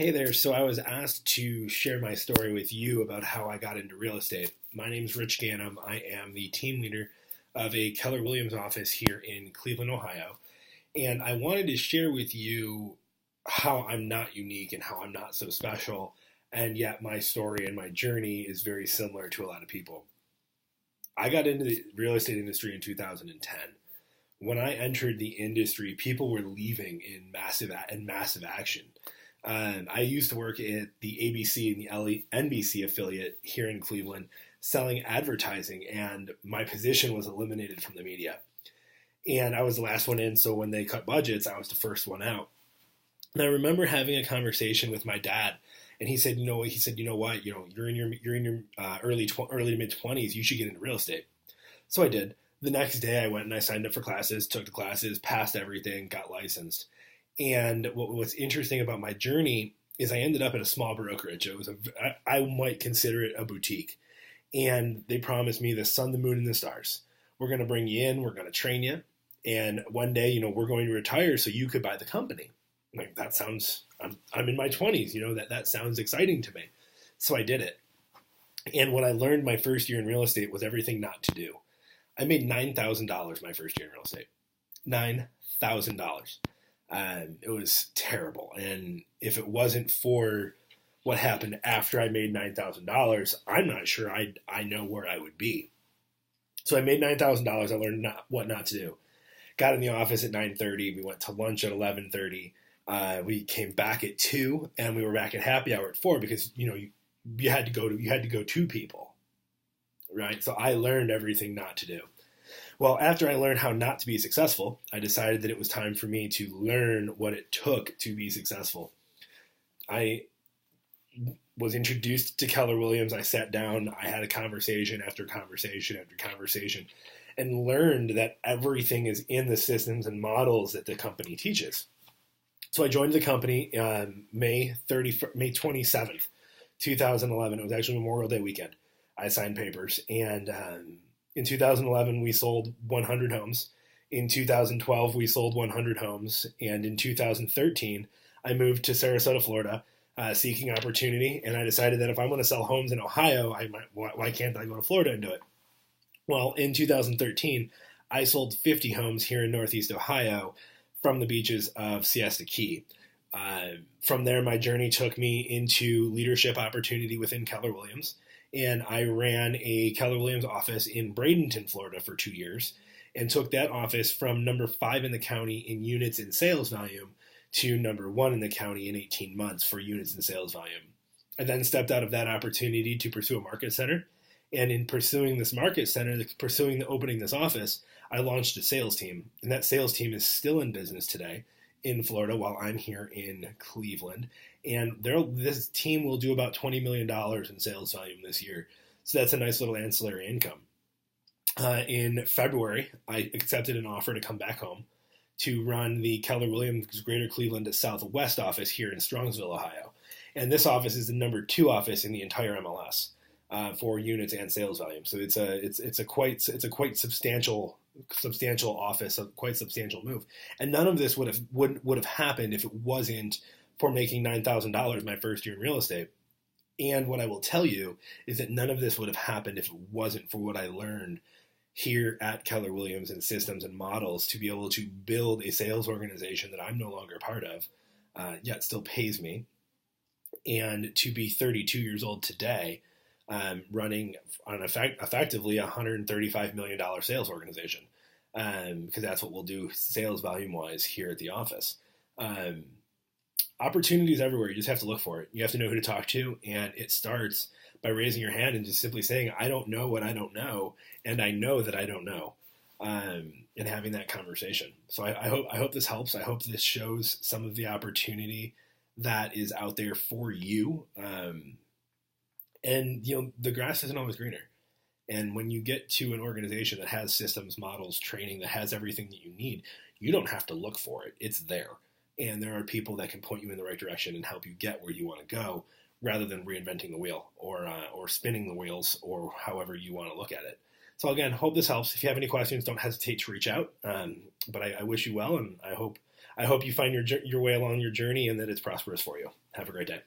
Hey there. So I was asked to share my story with you about how I got into real estate. My name's Rich Ganim. I am the team leader of a Keller Williams office here in Cleveland, Ohio. And I wanted to share with you how I'm not unique and how I'm not so special. And yet my story and my journey is very similar to a lot of people. I got into the real estate industry in 2010. When I entered the industry, people were leaving in massive action. I used to work at the ABC and the NBC affiliate here in Cleveland selling advertising, and my position was eliminated from the media. And I was the last one in, so when they cut budgets, I was the first one out. And I remember having a conversation with my dad, and he said, you know what, you're in your early to mid 20s, you should get into real estate. So I did. The next day, I went and I signed up for classes, took the classes, passed everything, got licensed. And what's interesting about my journey is I ended up at a small brokerage. I might consider it a boutique. And they promised me the sun, the moon, and the stars. We're going to bring you in. We're going to train you. And one day, we're going to retire so you could buy the company. Like, that sounds, I'm in my 20s, that sounds exciting to me. So I did it. And what I learned my first year in real estate was everything not to do. I made $9,000 my first year in real estate. $9,000. It was terrible. And if it wasn't for what happened after I made $9,000, I'm not sure I know where I would be. So I made $9,000. I learned what not to do. Got in the office at 9:30. We went to lunch at 11:30. We came back at 2, and we were back at happy hour at 4 because you had to go to people, right? So I learned everything not to do. Well, after I learned how not to be successful, I decided that it was time for me to learn what it took to be successful. I was introduced to Keller Williams. I sat down. I had a conversation after conversation after conversation and learned that everything is in the systems and models that the company teaches. So I joined the company May 27th, 2011. It was actually Memorial Day weekend. I signed papers, and in 2011, we sold 100 homes. In 2012, we sold 100 homes. And in 2013, I moved to Sarasota, Florida, seeking opportunity. And I decided that if I want to sell homes in Ohio, why can't I go to Florida and do it? Well, in 2013, I sold 50 homes here in Northeast Ohio from the beaches of Siesta Key. From there, my journey took me into leadership opportunity within Keller Williams. And I ran a Keller Williams office in Bradenton, Florida for 2 years and took that office from number 5 in the county in units and sales volume to number 1 in the county in 18 months for units and sales volume. I then stepped out of that opportunity to pursue a market center. And in pursuing this market center, opening this office, I launched a sales team. And that sales team is still in business today in Florida while I'm here in Cleveland. And this team will do about $20 million in sales volume this year. So that's a nice little ancillary income. In February, I accepted an offer to come back home to run the Keller Williams Greater Cleveland to Southwest office here in Strongsville, Ohio. And this office is the number 2 office in the entire MLS for units and sales volume. So it's a quite substantial office, a quite substantial move. And none of this would have happened if it wasn't for making $9,000 my first year in real estate. And what I will tell you is that none of this would have happened if it wasn't for what I learned here at Keller Williams and systems and models to be able to build a sales organization that I'm no longer a part of, yet still pays me. And to be 32 years old today, running on effectively a $135 million sales organization, because that's what we'll do sales volume wise here at the office. Opportunities everywhere. You just have to look for it. You have to know who to talk to, and it starts by raising your hand and just simply saying, I don't know what I don't know, and I know that I don't know, and having that conversation. So I hope this helps. I hope this shows some of the opportunity that is out there for you. And the grass isn't always greener. And when you get to an organization that has systems, models, training, that has everything that you need, you don't have to look for it. It's there. And there are people that can point you in the right direction and help you get where you want to go, rather than reinventing the wheel or spinning the wheels, or however you want to look at it. So again, hope this helps. If you have any questions, don't hesitate to reach out. But I wish you well, and I hope I hope you find your way along your journey and that it's prosperous for you. Have a great day.